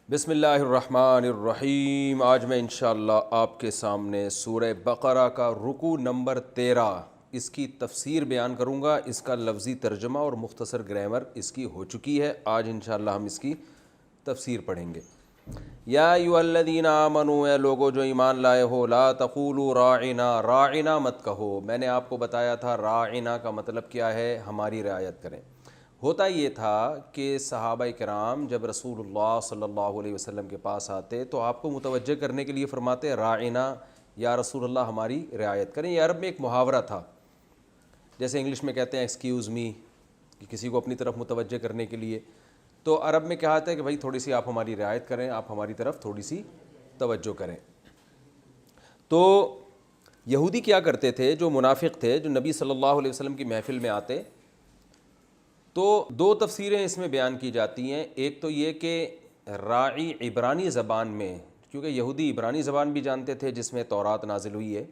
بسم اللہ الرحمن الرحیم۔ آج میں انشاءاللہ آپ کے سامنے سورہ بقرہ کا رکوع نمبر 13 اس کی تفسیر بیان کروں گا۔ اس کا لفظی ترجمہ اور مختصر گرامر اس کی ہو چکی ہے، آج انشاءاللہ ہم اس کی تفسیر پڑھیں گے۔ یا ایھا الذین آمنوا، اے لوگو جو ایمان لائے ہو، لا تقولوا راعنا، راعنا مت کہو۔ میں نے آپ کو بتایا تھا راعنا کا مطلب کیا ہے، ہماری رعایت کریں۔ ہوتا یہ تھا کہ صحابہ کرام جب رسول اللہ صلی اللہ علیہ وسلم کے پاس آتے تو آپ کو متوجہ کرنے کے لیے فرماتے راعنا، یا رسول اللہ ہماری رعایت کریں۔ یہ عرب میں ایک محاورہ تھا، جیسے انگلش میں کہتے ہیں ایکسکیوز می، کہ کسی کو اپنی طرف متوجہ کرنے کے لیے۔ تو عرب میں کہا ہے کہ بھائی تھوڑی سی آپ ہماری رعایت کریں، آپ ہماری طرف تھوڑی سی توجہ کریں۔ تو یہودی کیا کرتے تھے، جو منافق تھے، جو نبی صلی اللہ علیہ وسلم کی محفل میں آتے، تو دو تفسیریں اس میں بیان کی جاتی ہیں۔ ایک تو یہ کہ راعی عبرانی زبان میں، کیونکہ یہودی عبرانی زبان بھی جانتے تھے جس میں تورات نازل ہوئی ہے،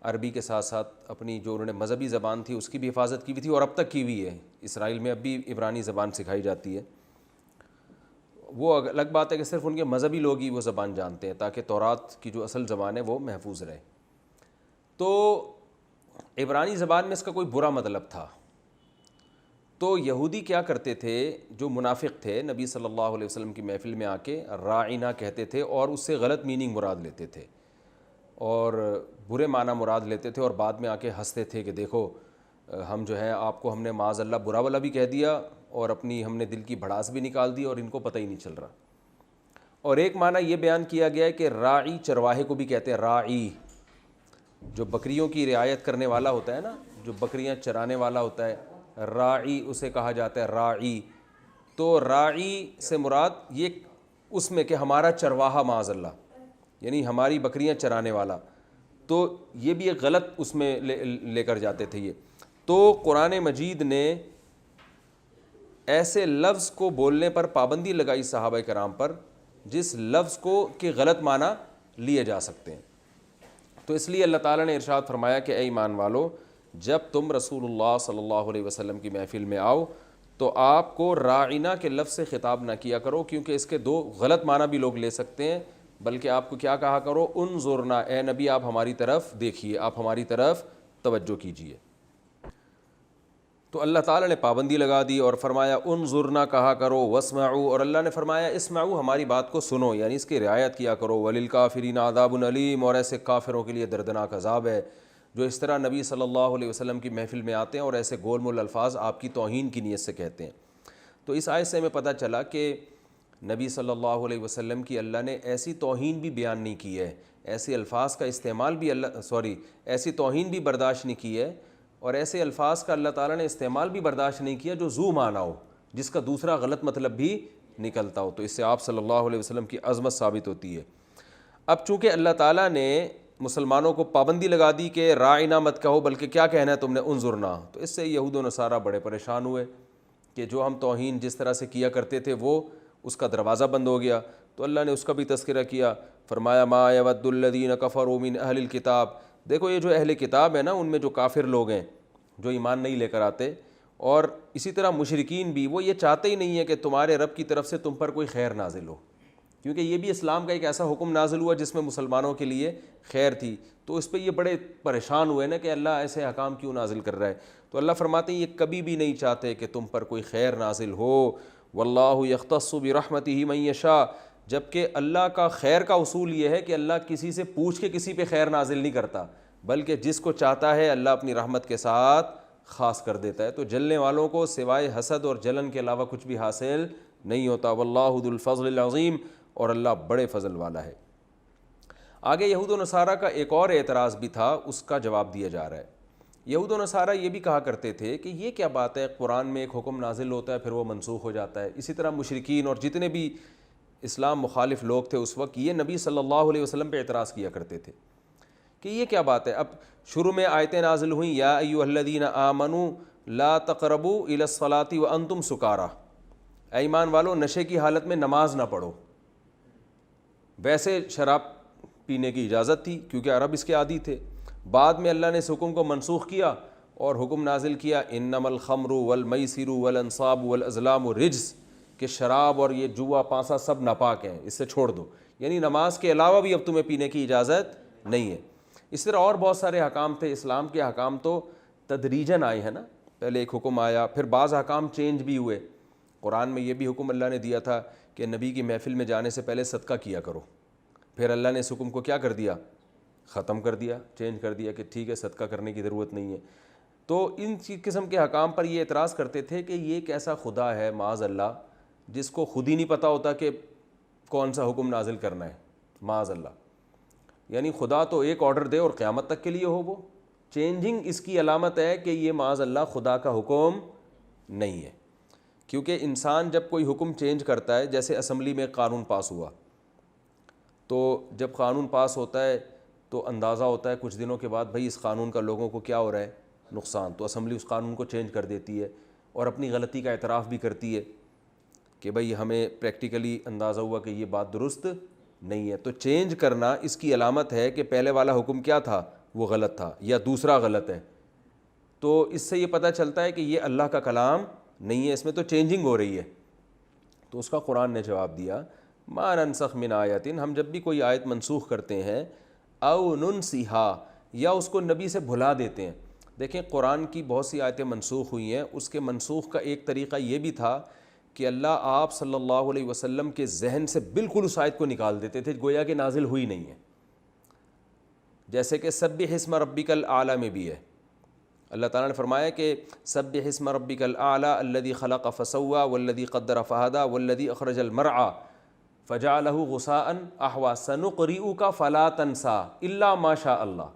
عربی کے ساتھ ساتھ اپنی جو انہوں نے مذہبی زبان تھی اس کی بھی حفاظت کی ہوئی تھی، اور اب تک کی ہوئی ہے۔ اسرائیل میں اب بھی عبرانی زبان سکھائی جاتی ہے۔ وہ الگ بات ہے کہ صرف ان کے مذہبی لوگ ہی وہ زبان جانتے ہیں، تاکہ تورات کی جو اصل زبان ہے وہ محفوظ رہے۔ تو عبرانی زبان میں اس کا کوئی برا مطلب تھا۔ تو یہودی کیا کرتے تھے، جو منافق تھے، نبی صلی اللہ علیہ وسلم کی محفل میں آ کے راعنا کہتے تھے، اور اس سے غلط میننگ مراد لیتے تھے اور برے معنی مراد لیتے تھے، اور بعد میں آ کے ہنستے تھے کہ دیکھو ہم جو ہے آپ کو ہم نے معاذ اللہ برا والا بھی کہہ دیا، اور اپنی ہم نے دل کی بھڑاس بھی نکال دی، اور ان کو پتہ ہی نہیں چل رہا۔ اور ایک معنی یہ بیان کیا گیا ہے کہ راعی چرواہے کو بھی کہتے ہیں، راعی جو بکریوں کی رعایت کرنے والا ہوتا ہے نا، جو بکریاں چرانے والا ہوتا ہے، راعی اسے کہا جاتا ہے، راعی۔ تو راعی سے مراد یہ اس میں کہ ہمارا چرواہا معاذ اللہ، یعنی ہماری بکریاں چرانے والا۔ تو یہ بھی ایک غلط اس میں لے کر جاتے تھے یہ۔ تو قرآن مجید نے ایسے لفظ کو بولنے پر پابندی لگائی صحابہ کرام پر جس لفظ کو کہ غلط معنی لیے جا سکتے ہیں۔ تو اس لیے اللہ تعالیٰ نے ارشاد فرمایا کہ اے ایمان والو، جب تم رسول اللہ صلی اللہ علیہ وسلم کی محفل میں آؤ تو آپ کو راعنا کے لفظ سے خطاب نہ کیا کرو، کیونکہ اس کے دو غلط معنی بھی لوگ لے سکتے ہیں، بلکہ آپ کو کیا کہا کرو، انظرنا، اے نبی آپ ہماری طرف دیکھیے، آپ ہماری طرف توجہ کیجیے۔ تو اللہ تعالیٰ نے پابندی لگا دی اور فرمایا انظرنا کہا کرو، واسمعوا، اور اللہ نے فرمایا اسمعوا، ہماری بات کو سنو، یعنی اس کی رعایت کیا کرو، وللکافرین عذاب علیم، اور ایسے کافروں کے لیے دردناک عذاب ہے جو اس طرح نبی صلی اللہ علیہ وسلم کی محفل میں آتے ہیں اور ایسے گول مول الفاظ آپ کی توہین کی نیت سے کہتے ہیں۔ تو اس آیت سے ہمیں پتہ چلا کہ نبی صلی اللہ علیہ وسلم کی اللہ نے ایسی توہین بھی بیان نہیں کی ہے، ایسے الفاظ کا استعمال بھی ایسی توہین بھی برداشت نہیں کی ہے، اور ایسے الفاظ کا اللہ تعالیٰ نے استعمال بھی برداشت نہیں کیا جو ذو معنی ہو، جس کا دوسرا غلط مطلب بھی نکلتا ہو۔ تو اس سے آپ صلی اللہ علیہ وسلم کی عظمت ثابت ہوتی ہے۔ اب چونکہ اللہ تعالیٰ نے مسلمانوں کو پابندی لگا دی کہ راعنا مت کہو، بلکہ کیا کہنا ہے تم نے، انظرنا، تو اس سے یہود و نصارہ بڑے پریشان ہوئے کہ جو ہم توہین جس طرح سے کیا کرتے تھے وہ اس کا دروازہ بند ہو گیا۔ تو اللہ نے اس کا بھی تذکرہ کیا، فرمایا ما یود الذین کفروا من اہل الکتاب، دیکھو یہ جو اہل کتاب ہے نا، ان میں جو کافر لوگ ہیں جو ایمان نہیں لے کر آتے، اور اسی طرح مشرکین بھی، وہ یہ چاہتے ہی نہیں ہے کہ تمہارے رب کی طرف سے تم پر کوئی خیر نازل ہو، کیونکہ یہ بھی اسلام کا ایک ایسا حکم نازل ہوا جس میں مسلمانوں کے لیے خیر تھی۔ تو اس پہ یہ بڑے پریشان ہوئے نا کہ اللہ ایسے احکام کیوں نازل کر رہا ہے۔ تو اللہ فرماتے ہیں یہ کبھی بھی نہیں چاہتے کہ تم پر کوئی خیر نازل ہو، واللہ یختص برحمتہ من یشاء، جبکہ اللہ کا خیر کا اصول یہ ہے کہ اللہ کسی سے پوچھ کے کسی پہ خیر نازل نہیں کرتا، بلکہ جس کو چاہتا ہے اللہ اپنی رحمت کے ساتھ خاص کر دیتا ہے۔ تو جلنے والوں کو سوائے حسد اور جلن کے علاوہ کچھ بھی حاصل نہیں ہوتا۔ واللہ ذو الفضل العظیم، اور اللہ بڑے فضل والا ہے۔ آگے یہود و نصارہ کا ایک اور اعتراض بھی تھا، اس کا جواب دیا جا رہا ہے۔ یہود و نصارہ یہ بھی کہا کرتے تھے کہ یہ کیا بات ہے، قرآن میں ایک حکم نازل ہوتا ہے پھر وہ منسوخ ہو جاتا ہے۔ اسی طرح مشرکین اور جتنے بھی اسلام مخالف لوگ تھے اس وقت، یہ نبی صلی اللہ علیہ وسلم پہ اعتراض کیا کرتے تھے کہ یہ کیا بات ہے۔ اب شروع میں آیتیں نازل ہوئیں، یا ایھا الذین آمنوا لا تقربوا الی الصلاۃ وانتم سکارى، اے ایمان والو نشے کی حالت میں نماز نہ پڑھو۔ ویسے شراب پینے کی اجازت تھی کیونکہ عرب اس کے عادی تھے، بعد میں اللہ نے اس حکم کو منسوخ کیا اور حکم نازل کیا انما الخمر والمیسر والانصاب والازلام رجس، کہ شراب اور یہ جوا پانسا سب ناپاک ہیں، اس سے چھوڑ دو، یعنی نماز کے علاوہ بھی اب تمہیں پینے کی اجازت نہیں ہے۔ اس طرح اور بہت سارے احکام تھے۔ اسلام کے احکام تو تدریجاً آئے ہیں نا، پہلے ایک حکم آیا، پھر بعض احکام چینج بھی ہوئے۔ قرآن میں یہ بھی حکم اللہ نے دیا تھا کہ نبی کی محفل میں جانے سے پہلے صدقہ کیا کرو، پھر اللہ نے اس حکم کو کیا کر دیا، ختم کر دیا، چینج کر دیا کہ ٹھیک ہے صدقہ کرنے کی ضرورت نہیں ہے۔ تو ان قسم کے حکام پر یہ اعتراض کرتے تھے کہ یہ کیسا خدا ہے معاذ اللہ جس کو خود ہی نہیں پتہ ہوتا کہ کون سا حکم نازل کرنا ہے، معاذ اللہ۔ یعنی خدا تو ایک آرڈر دے اور قیامت تک کے لیے ہو، وہ چینجنگ اس کی علامت ہے کہ یہ معاذ اللہ خدا کا حکم نہیں ہے۔ کیونکہ انسان جب کوئی حکم چینج کرتا ہے، جیسے اسمبلی میں قانون پاس ہوا، تو جب قانون پاس ہوتا ہے تو اندازہ ہوتا ہے کچھ دنوں کے بعد بھائی اس قانون کا لوگوں کو کیا ہو رہا ہے، نقصان، تو اسمبلی اس قانون کو چینج کر دیتی ہے اور اپنی غلطی کا اعتراف بھی کرتی ہے کہ بھائی ہمیں پریکٹیکلی اندازہ ہوا کہ یہ بات درست نہیں ہے۔ تو چینج کرنا اس کی علامت ہے کہ پہلے والا حکم کیا تھا، وہ غلط تھا یا دوسرا غلط ہے۔ تو اس سے یہ پتہ چلتا ہے کہ یہ اللہ کا کلام نہیں ہے، اس میں تو چینجنگ ہو رہی ہے۔ تو اس کا قرآن نے جواب دیا، ما ننسخ من آیت، ہم جب بھی کوئی آیت منسوخ کرتے ہیں، او ننسیہا، یا اس کو نبی سے بھلا دیتے ہیں۔ دیکھیں قرآن کی بہت سی آیتیں منسوخ ہوئی ہیں، اس کے منسوخ کا ایک طریقہ یہ بھی تھا کہ اللہ آپ صلی اللہ علیہ وسلم کے ذہن سے بالکل اس آیت کو نکال دیتے تھے، گویا کہ نازل ہوئی نہیں ہے۔ جیسے کہ سبح اسم ربک الاعلی میں بھی ہے، اللہ تعالیٰ نے فرمایا کہ سبح اسم ربک الاعلی الذی خلق فسوی والذی قدر فہدی والذی اخرج المرعى فجعلہ غثاء احوی سنقرئک فلا تنسى الا ما شاء اللہ۔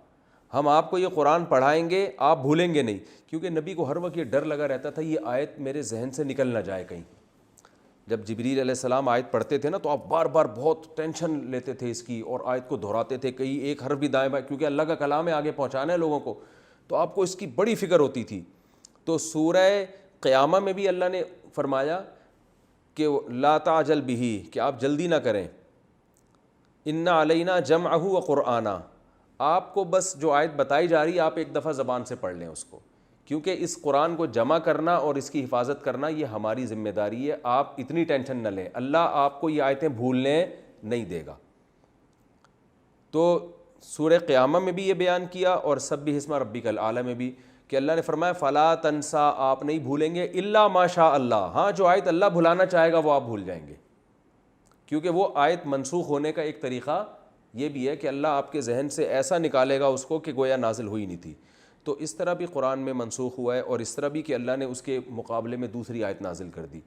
ہم آپ کو یہ قرآن پڑھائیں گے، آپ بھولیں گے نہیں، کیونکہ نبی کو ہر وقت یہ ڈر لگا رہتا تھا یہ آیت میرے ذہن سے نکل نہ جائے کہیں۔ جب جبریل علیہ السلام آیت پڑھتے تھے نا تو آپ بار بار بہت ٹینشن لیتے تھے اس کی، اور آیت کو دہراتے تھے، کہیں ایک حرف بھی دائیں بائیں، کیونکہ اللہ کا کلام ہے، آگے پہنچانا ہے لوگوں کو، تو آپ کو اس کی بڑی فکر ہوتی تھی۔ تو سورہ قیامہ میں بھی اللہ نے فرمایا کہ لا تعجل بہ، کہ آپ جلدی نہ کریں، ان علینا جمعہ و قرآنہ، آپ کو بس جو آیت بتائی جا رہی ہے آپ ایک دفعہ زبان سے پڑھ لیں اس کو، کیونکہ اس قرآن کو جمع کرنا اور اس کی حفاظت کرنا یہ ہماری ذمہ داری ہے، آپ اتنی ٹینشن نہ لیں، اللہ آپ کو یہ آیتیں بھولنے نہیں دے گا۔ تو سورہ قیامہ میں بھی یہ بیان کیا، اور سبح اسم ربک الاعلی میں بھی، کہ اللہ نے فرمایا فلا تنسا، آپ نہیں بھولیں گے، الا ما شاء اللہ، ہاں جو آیت اللہ بھلانا چاہے گا وہ آپ بھول جائیں گے، کیونکہ وہ آیت منسوخ ہونے کا ایک طریقہ یہ بھی ہے کہ اللہ آپ کے ذہن سے ایسا نکالے گا اس کو کہ گویا نازل ہوئی نہیں تھی۔ تو اس طرح بھی قرآن میں منسوخ ہوا ہے، اور اس طرح بھی کہ اللہ نے اس کے مقابلے میں دوسری آیت نازل کر دی۔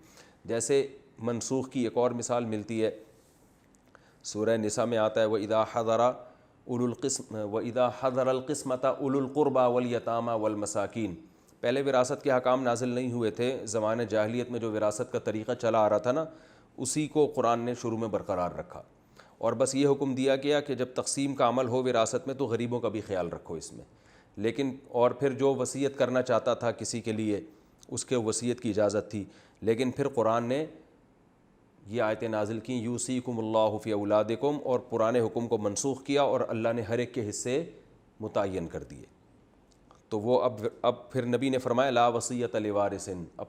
جیسے منسوخ کی ایک اور مثال ملتی ہے، سورہ نساء میں آتا ہے وَإِذَا حَضَرَ الْقِسْمَةَ أُولُو الْقُرْبَى وَالْيَتَامَى وَالْمَسَاكِينَ۔ پہلے وراثت کے حکام نازل نہیں ہوئے تھے، زمانہ جاہلیت میں جو وراثت کا طریقہ چلا آ رہا تھا نا، اسی کو قرآن نے شروع میں برقرار رکھا، اور بس یہ حکم دیا گیا کہ جب تقسیم کا عمل ہو وراثت میں تو غریبوں کا بھی خیال رکھو اس میں، لیکن اور پھر جو وصیت کرنا چاہتا تھا کسی کے لیے اس کے وصیت کی اجازت تھی، لیکن پھر قرآن نے یہ آیتیں نازل کیں یوصیکم اللہ فی اولادکم، اور پرانے حکم کو منسوخ کیا اور اللہ نے ہر ایک کے حصے متعین کر دیے۔ تو وہ اب پھر نبی نے فرمایا لا وصیۃ لوارث، اب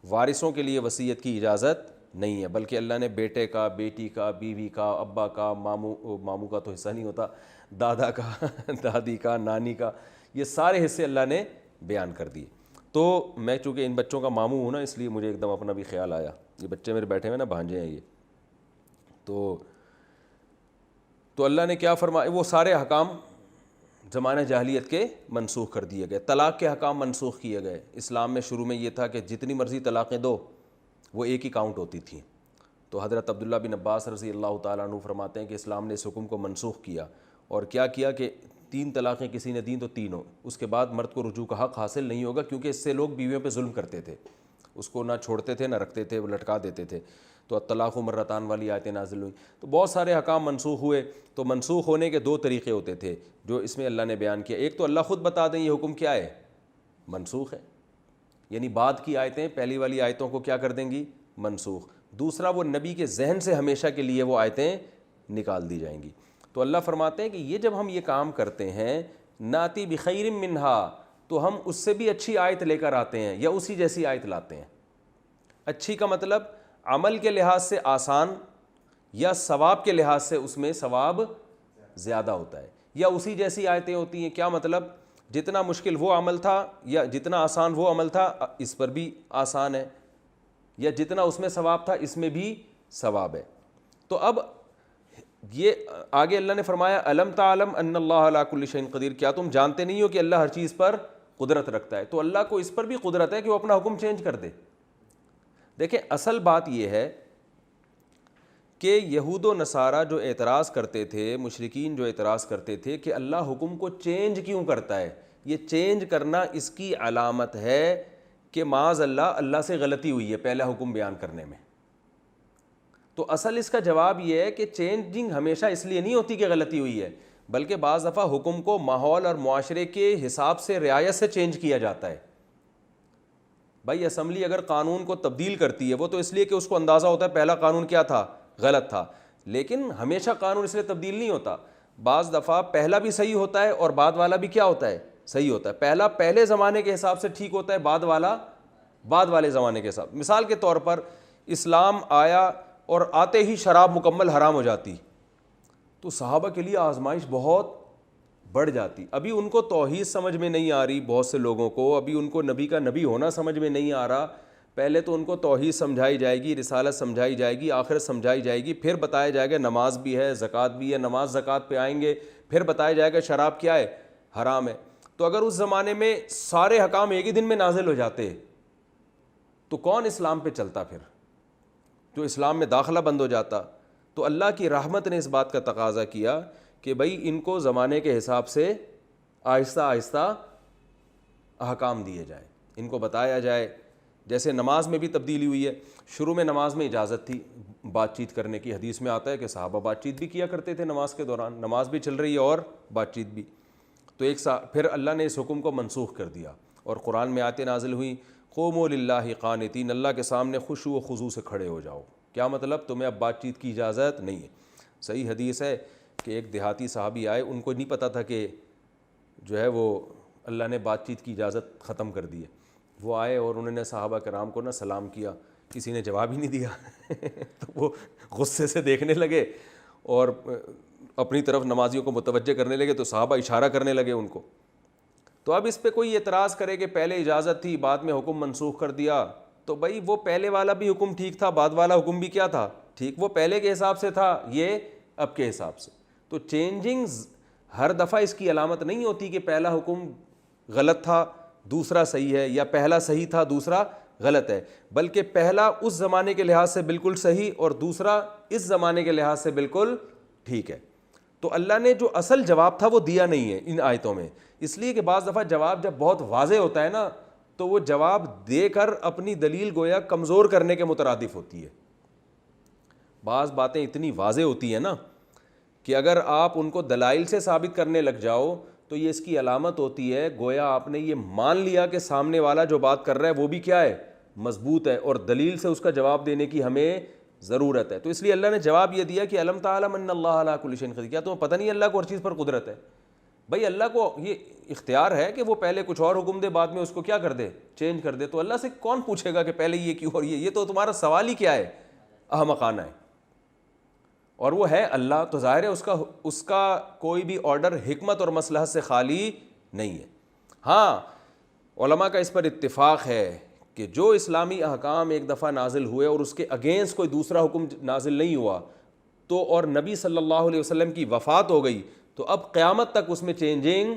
وارثوں کے لیے وصیت کی اجازت نہیں ہے، بلکہ اللہ نے بیٹے کا، بیٹی کا، بیوی کا، ابا کا، ماموں کا تو حصہ نہیں ہوتا، دادا کا، دادی کا، نانی کا، یہ سارے حصے اللہ نے بیان کر دیے۔ تو میں چونکہ ان بچوں کا ماموں ہوں نا، اس لیے مجھے ایک دم اپنا بھی خیال آیا، یہ بچے میرے بیٹھے ہوئے نا، بھانجے ہیں یہ، تو اللہ نے کیا فرمایا، وہ سارے حکام زمانہ جاہلیت کے منسوخ کر دیے گئے۔ طلاق کے حکام منسوخ کیے گئے۔ اسلام میں شروع میں یہ تھا کہ جتنی مرضی طلاقیں دو وہ ایک ہی کاؤنٹ ہوتی تھیں، تو حضرت عبداللہ بن عباس رضی اللہ تعالیٰ عنہ فرماتے ہیں کہ اسلام نے اس حکم کو منسوخ کیا، اور کیا کیا کہ 3 طلاقیں کسی نے دیں تو 3 ہو، اس کے بعد مرد کو رجوع کا حق حاصل نہیں ہوگا، کیونکہ اس سے لوگ بیویوں پہ ظلم کرتے تھے، اس کو نہ چھوڑتے تھے نہ رکھتے تھے، وہ لٹکا دیتے تھے۔ تو الطلاق مرتان والی آیتیں نازل ہوئیں، تو بہت سارے حکام منسوخ ہوئے۔ تو منسوخ ہونے کے 2 طریقے ہوتے تھے جو اس میں اللہ نے بیان کیا، ایک تو اللہ خود بتا دیں یہ حکم کیا ہے، منسوخ ہے، یعنی بعد کی آیتیں پہلی والی آیتوں کو کیا کر دیں گی، منسوخ۔ دوسرا وہ نبی کے ذہن سے ہمیشہ کے لیے وہ آیتیں نکال دی جائیں گی۔ تو اللہ فرماتے ہیں کہ یہ جب ہم یہ کام کرتے ہیں ناتی بخیر منہا، تو ہم اس سے بھی اچھی آیت لے کر آتے ہیں یا اسی جیسی آیت لاتے ہیں۔ اچھی کا مطلب عمل کے لحاظ سے آسان یا ثواب کے لحاظ سے اس میں ثواب زیادہ ہوتا ہے، یا اسی جیسی آیتیں ہوتی ہیں. کیا مطلب؟ جتنا مشکل وہ عمل تھا یا جتنا آسان وہ عمل تھا اس پر بھی آسان ہے، یا جتنا اس میں ثواب تھا اس میں بھی ثواب ہے. تو اب یہ آگے اللہ نے فرمایا الم تعلم ان اللہ علی کل شیء قدیر، کیا تم جانتے نہیں ہو کہ اللہ ہر چیز پر قدرت رکھتا ہے. تو اللہ کو اس پر بھی قدرت ہے کہ وہ اپنا حکم چینج کر دے. دیکھیں اصل بات یہ ہے کہ یہود و نصارہ جو اعتراض کرتے تھے، مشرکین جو اعتراض کرتے تھے کہ اللہ حکم کو چینج کیوں کرتا ہے، یہ چینج کرنا اس کی علامت ہے کہ معاذ اللہ سے غلطی ہوئی ہے پہلا حکم بیان کرنے میں. تو اصل اس کا جواب یہ ہے کہ چینجنگ ہمیشہ اس لیے نہیں ہوتی کہ غلطی ہوئی ہے، بلکہ بعض دفعہ حکم کو ماحول اور معاشرے کے حساب سے رعایت سے چینج کیا جاتا ہے. بھائی اسمبلی اگر قانون کو تبدیل کرتی ہے وہ تو اس لیے کہ اس کو اندازہ ہوتا ہے پہلا قانون کیا تھا، غلط تھا، لیکن ہمیشہ قانون اس لیے تبدیل نہیں ہوتا. بعض دفعہ پہلا بھی صحیح ہوتا ہے اور بعد والا بھی کیا ہوتا ہے، صحیح ہوتا ہے. پہلا پہلے زمانے کے حساب سے ٹھیک ہوتا ہے، بعد والا بعد والے زمانے کے حساب. مثال کے طور پر اسلام آیا اور آتے ہی شراب مکمل حرام ہو جاتی تو صحابہ کے لیے آزمائش بہت بڑھ جاتی. ابھی ان کو توحید سمجھ میں نہیں آ رہی، بہت سے لوگوں کو ابھی ان کو نبی کا نبی ہونا سمجھ میں نہیں آ رہا. پہلے تو ان کو توحید سمجھائی جائے گی، رسالت سمجھائی جائے گی، آخرت سمجھائی جائے گی، پھر بتایا جائے گا نماز بھی ہے، زکوٰۃ بھی ہے. نماز زکوٰۃ پہ آئیں گے، پھر بتایا جائے گا شراب کیا ہے، حرام ہے. تو اگر اس زمانے میں سارے حکام ایک ہی دن میں نازل ہو جاتے تو کون اسلام پہ چلتا؟ پھر جو اسلام میں داخلہ بند ہو جاتا. تو اللہ کی رحمت نے اس بات کا تقاضا کیا کہ بھائی ان کو زمانے کے حساب سے آہستہ آہستہ احکام دیے جائیں، ان کو بتایا جائے. جیسے نماز میں بھی تبدیلی ہوئی ہے. شروع میں نماز میں اجازت تھی بات چیت کرنے کی، حدیث میں آتا ہے کہ صحابہ بات چیت بھی کیا کرتے تھے نماز کے دوران، نماز بھی چل رہی ہے اور بات چیت بھی. تو پھر اللہ نے اس حکم کو منسوخ کر دیا اور قرآن میں آیتیں نازل ہوئیں قوموا للہ قانتین، اللہ کے سامنے خشوع و خضوع سے کھڑے ہو جاؤ. کیا مطلب؟ تمہیں اب بات چیت کی اجازت نہیں ہے. صحیح حدیث ہے کہ ایک دیہاتی صحابی آئے، ان کو نہیں پتہ تھا کہ جو ہے وہ اللہ نے بات چیت کی اجازت ختم کر دی ہے. وہ آئے اور انہوں نے صحابہ کرام کو سلام کیا، کسی نے جواب ہی نہیں دیا. تو وہ غصے سے دیکھنے لگے اور اپنی طرف نمازیوں کو متوجہ کرنے لگے، تو صحابہ اشارہ کرنے لگے ان کو. تو اب اس پہ کوئی اعتراض کرے کہ پہلے اجازت تھی بعد میں حکم منسوخ کر دیا، تو بھائی وہ پہلے والا بھی حکم ٹھیک تھا، بعد والا حکم بھی کیا تھا، ٹھیک. وہ پہلے کے حساب سے تھا، یہ اب کے حساب سے. تو چینجنگ ہر دفعہ اس کی علامت نہیں ہوتی کہ پہلا حکم غلط تھا دوسرا صحیح ہے، یا پہلا صحیح تھا دوسرا غلط ہے، بلکہ پہلا اس زمانے کے لحاظ سے بالکل صحیح اور دوسرا اس زمانے کے لحاظ سے بالکل ٹھیک ہے. تو اللہ نے جو اصل جواب تھا وہ دیا نہیں ہے ان آیتوں میں، اس لیے کہ بعض دفعہ جواب جب بہت واضح ہوتا ہے نا تو وہ جواب دے کر اپنی دلیل گویا کمزور کرنے کے مترادف ہوتی ہے. بعض باتیں اتنی واضح ہوتی ہیں نا کہ اگر آپ ان کو دلائل سے ثابت کرنے لگ جاؤ تو یہ اس کی علامت ہوتی ہے گویا آپ نے یہ مان لیا کہ سامنے والا جو بات کر رہا ہے وہ بھی کیا ہے، مضبوط ہے، اور دلیل سے اس کا جواب دینے کی ہمیں ضرورت ہے. تو اس لیے اللہ نے جواب یہ دیا کہ الم تعلم ان اللہ علی کل شیء قدیر، کیا تمہیں پتہ نہیں اللہ کو ہر چیز پر قدرت ہے؟ بھائی اللہ کو یہ اختیار ہے کہ وہ پہلے کچھ اور حکم دے بعد میں اس کو کیا کر دے، چینج کر دے. تو اللہ سے کون پوچھے گا کہ پہلے یہ کیوں اور یہ تو تمہارا سوال ہی کیا ہے، احمقانہ ہے. اور وہ ہے اللہ، تو ظاہر ہے اس کا کوئی بھی آرڈر حکمت اور مصلحت سے خالی نہیں ہے. ہاں علماء کا اس پر اتفاق ہے کہ جو اسلامی احکام ایک دفعہ نازل ہوئے اور اس کے اگینسٹ کوئی دوسرا حکم نازل نہیں ہوا تو اور نبی صلی اللہ علیہ وسلم کی وفات ہو گئی تو اب قیامت تک اس میں چینجنگ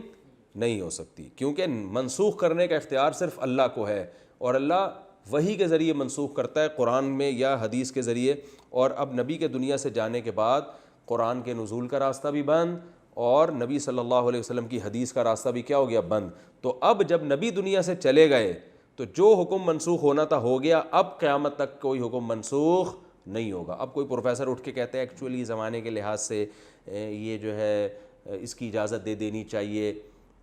نہیں ہو سکتی، کیونکہ منسوخ کرنے کا اختیار صرف اللہ کو ہے، اور اللہ وحی کے ذریعے منسوخ کرتا ہے قرآن میں یا حدیث کے ذریعے. اور اب نبی کے دنیا سے جانے کے بعد قرآن کے نزول کا راستہ بھی بند اور نبی صلی اللہ علیہ وسلم کی حدیث کا راستہ بھی کیا ہو گیا، بند. تو اب جب نبی دنیا سے چلے گئے تو جو حکم منسوخ ہونا تھا ہو گیا، اب قیامت تک کوئی حکم منسوخ نہیں ہوگا. اب کوئی پروفیسر اٹھ کے کہتے ہیں ایکچولی زمانے کے لحاظ سے یہ جو ہے اس کی اجازت دے دینی چاہیے،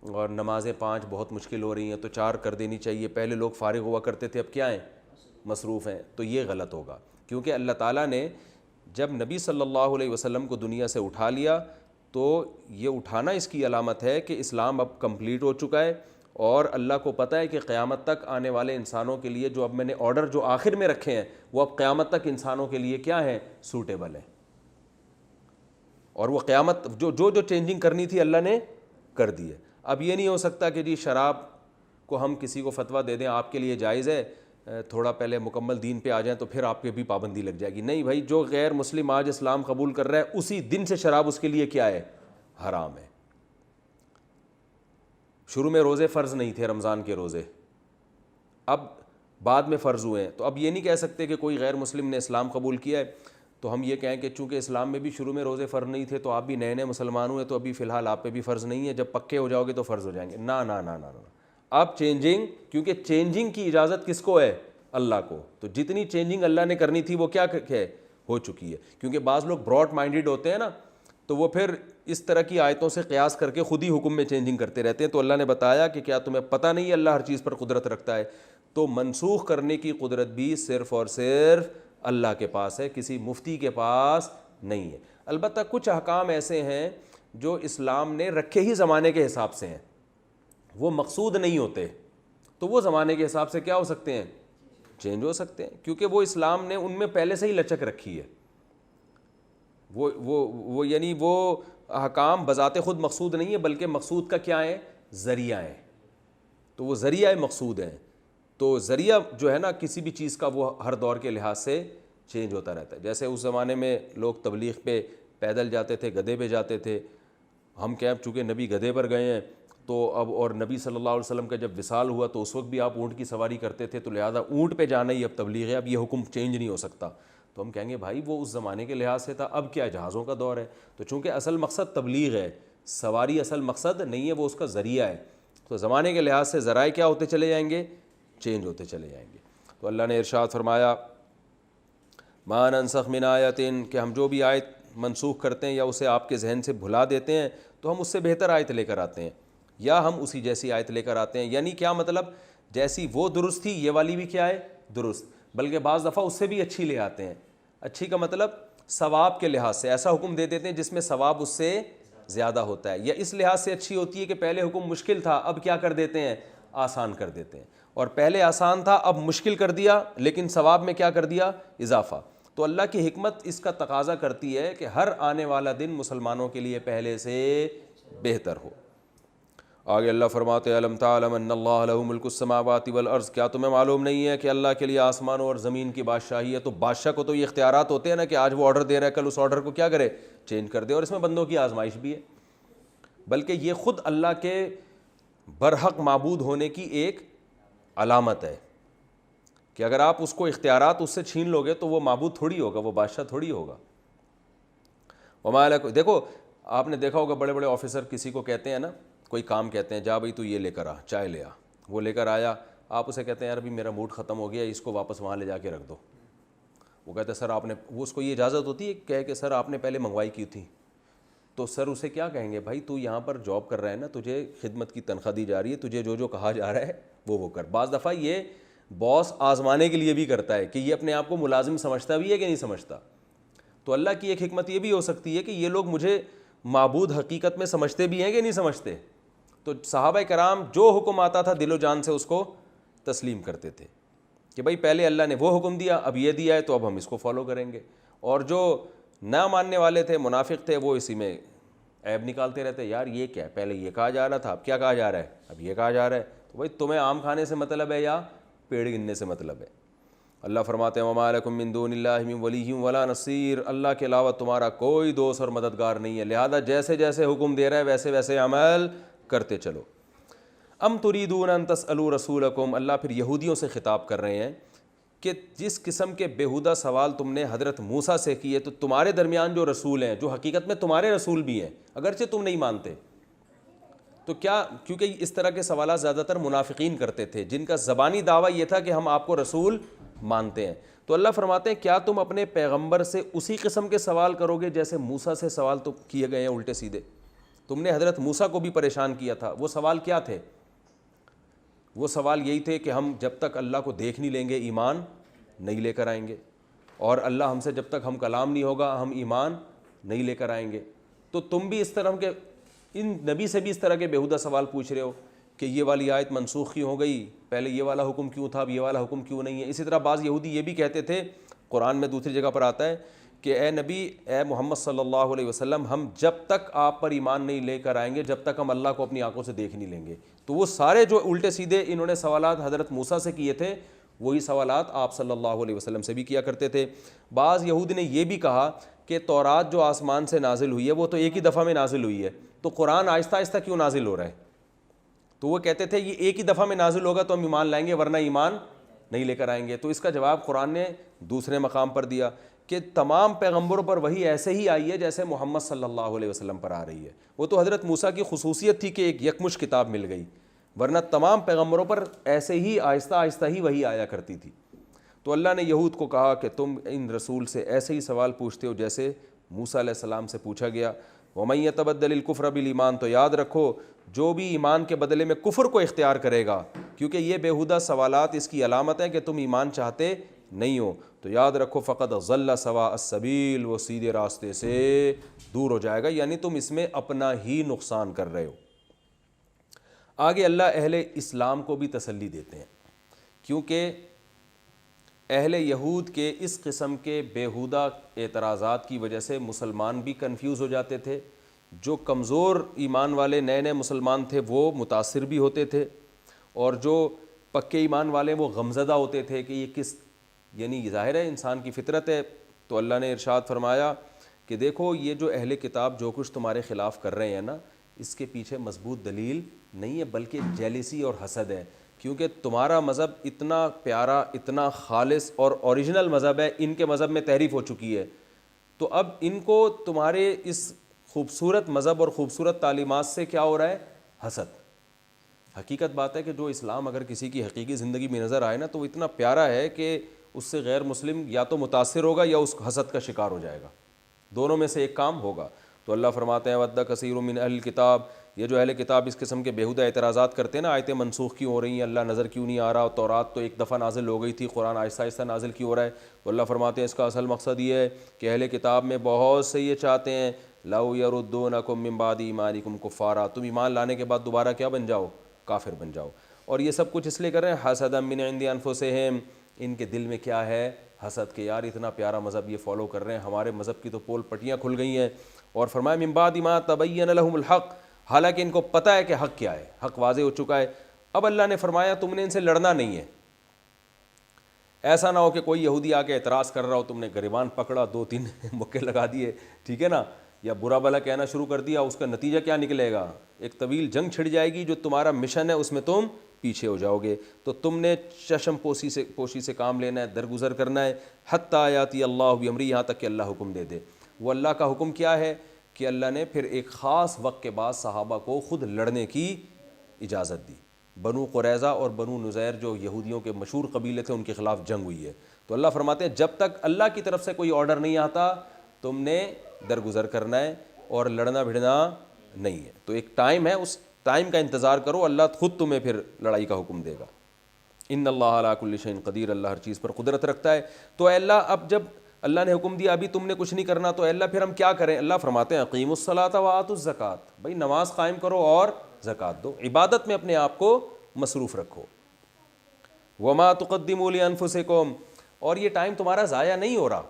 اور نمازیں 5 بہت مشکل ہو رہی ہیں تو 4 کر دینی چاہیے، پہلے لوگ فارغ ہوا کرتے تھے اب کیا ہیں، مصروف ہیں. تو یہ غلط ہوگا، کیونکہ اللہ تعالیٰ نے جب نبی صلی اللہ علیہ وسلم کو دنیا سے اٹھا لیا تو یہ اٹھانا اس کی علامت ہے کہ اسلام اب کمپلیٹ ہو چکا ہے اور اللہ کو پتہ ہے کہ قیامت تک آنے والے انسانوں کے لیے جو اب میں نے آرڈر جو آخر میں رکھے ہیں وہ اب قیامت تک انسانوں کے لیے کیا ہیں؟ سوٹیبل ہیں. اور وہ قیامت جو چینجنگ کرنی تھی اللہ نے کر دی ہے. اب یہ نہیں ہو سکتا کہ جی شراب کو ہم کسی کو فتویٰ دے دیں آپ کے لیے جائز ہے, تھوڑا پہلے مکمل دین پہ آ جائیں تو پھر آپ پہ بھی پابندی لگ جائے گی. نہیں بھائی, جو غیر مسلم آج اسلام قبول کر رہا ہے اسی دن سے شراب اس کے لیے کیا ہے؟ حرام ہے. شروع میں روزے فرض نہیں تھے, رمضان کے روزے, اب بعد میں فرض ہوئے ہیں. تو اب یہ نہیں کہہ سکتے کہ کوئی غیر مسلم نے اسلام قبول کیا ہے تو ہم یہ کہیں کہ چونکہ اسلام میں بھی شروع میں روزے فرض نہیں تھے تو آپ بھی نئے نئے مسلمان ہوئے تو ابھی فی الحال آپ پہ بھی فرض نہیں ہے, جب پکے ہو جاؤ گے تو فرض ہو جائیں گے. نا نا نا نا نا, اب چینجنگ, کیونکہ چینجنگ کی اجازت کس کو ہے؟ اللہ کو. تو جتنی چینجنگ اللہ نے کرنی تھی وہ کیا ہے؟ ہو چکی ہے. کیونکہ بعض لوگ براڈ مائنڈیڈ ہوتے ہیں نا, تو وہ پھر اس طرح کی آیتوں سے قیاس کر کے خود ہی حکم میں چینجنگ کرتے رہتے ہیں. تو اللہ نے بتایا کہ کیا تمہیں پتہ نہیں ہے اللہ ہر چیز پر قدرت رکھتا ہے؟ تو منسوخ کرنے کی قدرت بھی صرف اور صرف اللہ کے پاس ہے, کسی مفتی کے پاس نہیں ہے. البتہ کچھ احکام ایسے ہیں جو اسلام نے رکھے ہی زمانے کے حساب سے ہیں, وہ مقصود نہیں ہوتے, تو وہ زمانے کے حساب سے کیا ہو سکتے ہیں؟ چینج ہو سکتے ہیں, کیونکہ وہ اسلام نے ان میں پہلے سے ہی لچک رکھی ہے. وہ یعنی وہ احکام بذات خود مقصود نہیں ہے, بلکہ مقصود کا کیا ہے؟ ذریعہ ہے. تو وہ ذریعہ مقصود ہیں. تو ذریعہ جو ہے نا کسی بھی چیز کا وہ ہر دور کے لحاظ سے چینج ہوتا رہتا ہے. جیسے اس زمانے میں لوگ تبلیغ پہ پیدل جاتے تھے, گدھے پہ جاتے تھے. ہم کیا چونکہ نبی گدھے پر گئے ہیں تو اب, اور نبی صلی اللہ علیہ وسلم کا جب وصال ہوا تو اس وقت بھی آپ اونٹ کی سواری کرتے تھے, تو لہٰذا اونٹ پہ جانا ہی اب تبلیغ ہے, اب یہ حکم چینج نہیں ہو سکتا. تو ہم کہیں گے بھائی وہ اس زمانے کے لحاظ سے تھا, اب کیا جہازوں کا دور ہے. تو چونکہ اصل مقصد تبلیغ ہے, سواری اصل مقصد نہیں ہے, وہ اس کا ذریعہ ہے. تو زمانے کے لحاظ سے ذرائع کیا ہوتے چلے جائیں گے؟ چینج ہوتے چلے جائیں گے. تو اللہ نے ارشاد فرمایا ما ننسخ من آیت, کہ ہم جو بھی آیت منسوخ کرتے ہیں یا اسے آپ کے ذہن سے بھلا دیتے ہیں تو ہم اس سے بہتر آیت لے کر آتے ہیں, یا ہم اسی جیسی آیت لے کر آتے ہیں. یعنی کیا مطلب؟ جیسی وہ درست تھی یہ والی بھی کیا ہے؟ درست, بلکہ بعض دفعہ اس سے بھی اچھی لے آتے ہیں. اچھی کا مطلب ثواب کے لحاظ سے ایسا حکم دے دیتے ہیں جس میں ثواب اس سے زیادہ ہوتا ہے, یا اس لحاظ سے اچھی ہوتی ہے کہ پہلے حکم مشکل تھا اب کیا کر دیتے ہیں؟ آسان کر دیتے ہیں. اور پہلے آسان تھا اب مشکل کر دیا, لیکن ثواب میں کیا کر دیا؟ اضافہ. تو اللہ کی حکمت اس کا تقاضا کرتی ہے کہ ہر آنے والا دن مسلمانوں کے لیے پہلے سے بہتر ہو. آگے اللہ فرماتے ہیں الم تعلم ان اللہ لہ ملک السماوات والارض, کیا تمہیں معلوم نہیں ہے کہ اللہ کے لیے آسمانوں اور زمین کی بادشاہی ہے. تو بادشاہ کو تو یہ اختیارات ہوتے ہیں نا کہ آج وہ آرڈر دے رہا ہے کل اس آرڈر کو کیا کرے؟ چینج کر دے. اور اس میں بندوں کی آزمائش بھی ہے, بلکہ یہ خود اللہ کے برحق معبود ہونے کی ایک علامت ہے کہ اگر آپ اس کو اختیارات اس سے چھین لو گے تو وہ معبود تھوڑی ہوگا, وہ بادشاہ تھوڑی ہوگا. وما لکم, دیکھو آپ نے دیکھا ہوگا بڑے بڑے آفیسر کسی کو کہتے ہیں نا, کوئی کام کہتے ہیں جا بھائی تو یہ لے کر آ, چائے لے آ, وہ لے کر آیا, آپ اسے کہتے ہیں یار ابھی میرا موڈ ختم ہو گیا, اس کو واپس وہاں لے جا کے رکھ دو. وہ کہتے ہیں سر آپ نے, وہ اس کو یہ اجازت ہوتی ہے کہہ کہ سر آپ نے پہلے منگوائی کی تھی. تو سر اسے کیا کہیں گے؟ بھائی تو یہاں پر جاب کر رہا ہے نا, تجھے خدمت کی تنخواہ دی جا رہی ہے, تجھے جو کہا جا رہا ہے وہ کر. بعض دفعہ یہ باس آزمانے کے لیے بھی کرتا ہے کہ یہ اپنے آپ کو ملازم سمجھتا بھی ہے کہ نہیں سمجھتا. تو اللہ کی ایک حکمت یہ بھی ہو سکتی ہے کہ یہ لوگ مجھے معبود حقیقت میں سمجھتے بھی ہیں کہ نہیں سمجھتے. تو صحابہ کرام جو حکم آتا تھا دل و جان سے اس کو تسلیم کرتے تھے کہ بھائی پہلے اللہ نے وہ حکم دیا, اب یہ دیا ہے تو اب ہم اس کو فالو کریں گے. اور جو نہ ماننے والے تھے, منافق تھے, وہ اسی میں عیب نکالتے رہتے, یار یہ کیا ہے, پہلے یہ کہا جا رہا تھا اب کیا کہا جا رہا ہے, اب یہ کہا جا رہا ہے. تو بھائی تمہیں آم کھانے سے مطلب ہے یا پیڑ گننے سے مطلب ہے؟ اللہ فرماتے ہیں وما لکم من دون اللہ من ولی ولا نصیر, اللہ کے علاوہ تمہارا کوئی دوست اور مددگار نہیں ہے, لہذا جیسے جیسے حکم دے رہا ہے ویسے ویسے عمل کرتے چلو. ام تریدون ان تسألوا رسولکم, اللہ پھر یہودیوں سے خطاب کر رہے ہیں کہ جس قسم کے بیہودہ سوال تم نے حضرت موسیٰ سے کیے, تو تمہارے درمیان جو رسول ہیں, جو حقیقت میں تمہارے رسول بھی ہیں اگرچہ تم نہیں مانتے, تو کیا, کیونکہ اس طرح کے سوالات زیادہ تر منافقین کرتے تھے جن کا زبانی دعویٰ یہ تھا کہ ہم آپ کو رسول مانتے ہیں. تو اللہ فرماتے ہیں کیا تم اپنے پیغمبر سے اسی قسم کے سوال کرو گے جیسے موسیٰ سے سوال تو کیے گئے ہیں الٹے سیدھے؟ تم نے حضرت موسیٰ کو بھی پریشان کیا تھا. وہ سوال کیا تھے؟ وہ سوال یہی تھے کہ ہم جب تک اللہ کو دیکھ نہیں لیں گے ایمان نہیں لے کر آئیں گے, اور اللہ ہم سے جب تک ہم کلام نہیں ہوگا ہم ایمان نہیں لے کر آئیں گے. تو تم بھی اس طرح کے ان نبی سے بھی اس طرح کے بیہودہ سوال پوچھ رہے ہو کہ یہ والی آیت منسوخ کیوں ہو گئی, پہلے یہ والا حکم کیوں تھا, اب یہ والا حکم کیوں نہیں ہے. اسی طرح بعض یہودی یہ بھی کہتے تھے, قرآن میں دوسری جگہ پر آتا ہے کہ اے نبی, اے محمد صلی اللہ علیہ وسلم, ہم جب تک آپ پر ایمان نہیں لے کر آئیں گے جب تک ہم اللہ کو اپنی آنکھوں سے دیکھ نہیں لیں گے. تو وہ سارے جو الٹے سیدھے انہوں نے سوالات حضرت موسیٰ سے کیے تھے, وہی سوالات آپ صلی اللہ علیہ وسلم سے بھی کیا کرتے تھے. بعض یہود نے یہ بھی کہا کہ تورات جو آسمان سے نازل ہوئی ہے وہ تو ایک ہی دفعہ میں نازل ہوئی ہے, تو قرآن آہستہ آہستہ کیوں نازل ہو رہا ہے. تو وہ کہتے تھے یہ ایک ہی دفعہ میں نازل ہوگا تو ہم ایمان لائیں گے, ورنہ ایمان نہیں لے کر آئیں گے. تو اس کا جواب قرآن نے دوسرے مقام پر دیا کہ تمام پیغمبروں پر وہی ایسے ہی آئی ہے جیسے محمد صلی اللہ علیہ وسلم پر آ رہی ہے. وہ تو حضرت موسیٰ کی خصوصیت تھی کہ ایک یکمش کتاب مل گئی, ورنہ تمام پیغمبروں پر ایسے ہی آہستہ آہستہ ہی وہی آیا کرتی تھی. تو اللہ نے یہود کو کہا کہ تم ان رسول سے ایسے ہی سوال پوچھتے ہو جیسے موسیٰ علیہ السلام سے پوچھا گیا. وَمَن يَتَبَدَّلِ الْكُفْرَ بِالْإِيمَانِ, تو یاد رکھو جو بھی ایمان کے بدلے میں کفر کو اختیار کرے گا, کیونکہ یہ بیہودہ سوالات اس کی علامت ہے کہ تم ایمان چاہتے نہیں ہو, تو یاد رکھو فقد ضل سواء السبیل, وہ سیدھے راستے سے دور ہو جائے گا, یعنی تم اس میں اپنا ہی نقصان کر رہے ہو. آگے اللہ اہل اسلام کو بھی تسلی دیتے ہیں, کیونکہ اہل یہود کے اس قسم کے بیہودہ اعتراضات کی وجہ سے مسلمان بھی کنفیوز ہو جاتے تھے. جو کمزور ایمان والے نئے نئے مسلمان تھے وہ متاثر بھی ہوتے تھے, اور جو پکے ایمان والے وہ غمزدہ ہوتے تھے کہ یہ کس, یعنی ظاہر ہے انسان کی فطرت ہے. تو اللہ نے ارشاد فرمایا کہ دیکھو یہ جو اہل کتاب جو کچھ تمہارے خلاف کر رہے ہیں نا, اس کے پیچھے مضبوط دلیل نہیں ہے بلکہ جیلسی اور حسد ہے, کیونکہ تمہارا مذہب اتنا پیارا, اتنا خالص اور اوریجنل مذہب ہے, ان کے مذہب میں تحریف ہو چکی ہے. تو اب ان کو تمہارے اس خوبصورت مذہب اور خوبصورت تعلیمات سے کیا ہو رہا ہے, حسد. حقیقت بات ہے کہ جو اسلام اگر کسی کی حقیقی زندگی میں نظر آئے نا تو وہ اتنا پیارا ہے کہ اس سے غیر مسلم یا تو متاثر ہوگا یا اس حسد کا شکار ہو جائے گا, دونوں میں سے ایک کام ہوگا. تو اللہ فرماتے ہیں وَدَّ کثیر من اہل الکتاب, یہ جو اہل کتاب اس قسم کے بیہودہ اعتراضات کرتے ہیں نا, آیتیں منسوخ کیوں ہو رہی ہیں, اللہ نظر کیوں نہیں آ رہا, تورات تو ایک دفعہ نازل ہو گئی تھی, قرآن آہستہ آہستہ نازل کیوں ہو رہا ہے. تو اللہ فرماتے ہیں اس کا اصل مقصد یہ ہے کہ اہل کتاب میں بہت سے یہ چاہتے ہیں لَوْ يَرُدُّونَكُم مِّن بَعْدِ ایمانکم کفارا, تم ایمان لانے کے بعد دوبارہ کیا بن جاؤ, کافر بن جاؤ. اور یہ سب کچھ اس لیے کر رہے ہیں حسدا من عند انفسہم, ان کے دل میں کیا ہے, حسد, کہ یار اتنا پیارا مذہب یہ فالو کر رہے ہیں, ہمارے مذہب کی تو پول پٹیاں کھل گئی ہیں. اور فرمایا من بعد ما تبین لہم الحق, حالانکہ ان کو پتہ ہے کہ حق کیا ہے, حق واضح ہو چکا ہے. اب اللہ نے فرمایا تم نے ان سے لڑنا نہیں ہے. ایسا نہ ہو کہ کوئی یہودی آ کے اعتراض کر رہا ہو, تم نے گریبان پکڑا, 2-3 مکے لگا دیے, ٹھیک ہے نا, یا برا بھلا کہنا شروع کر دیا, اس کا نتیجہ کیا نکلے گا, ایک طویل جنگ چھڑ جائے گی. جو تمہارا مشن ہے اس میں تم پیچھے ہو جاؤ گے. تو تم نے چشم پوشی سے کام لینا ہے, درگزر کرنا ہے. حتی یاتی اللہ بامری, یہاں تک کہ اللہ حکم دے دے. وہ اللہ کا حکم کیا ہے کہ اللہ نے پھر ایک خاص وقت کے بعد صحابہ کو خود لڑنے کی اجازت دی. بنو قریظہ اور بنو نذیر جو یہودیوں کے مشہور قبیلے تھے, ان کے خلاف جنگ ہوئی ہے. تو اللہ فرماتے ہیں جب تک اللہ کی طرف سے کوئی آرڈر نہیں آتا تم نے درگزر کرنا ہے اور لڑنا بھڑنا نہیں ہے. تو ایک ٹائم ہے, اس ٹائم کا انتظار کرو, اللہ خود تمہیں پھر لڑائی کا حکم دے گا. ان اللہ علی کل شیء قدیر, اللہ ہر چیز پر قدرت رکھتا ہے. تو اے اللہ, اب جب اللہ نے حکم دیا ابھی تم نے کچھ نہیں کرنا, تو اے اللہ پھر ہم کیا کریں. اللہ فرماتے ہیں اقیموا الصلاۃ وآتوا الزکوٰۃ, بھائی نماز قائم کرو اور زکوٰۃ دو, عبادت میں اپنے آپ کو مصروف رکھو. وما تقدموا لانفسکم, اور یہ ٹائم تمہارا ضائع نہیں ہو رہا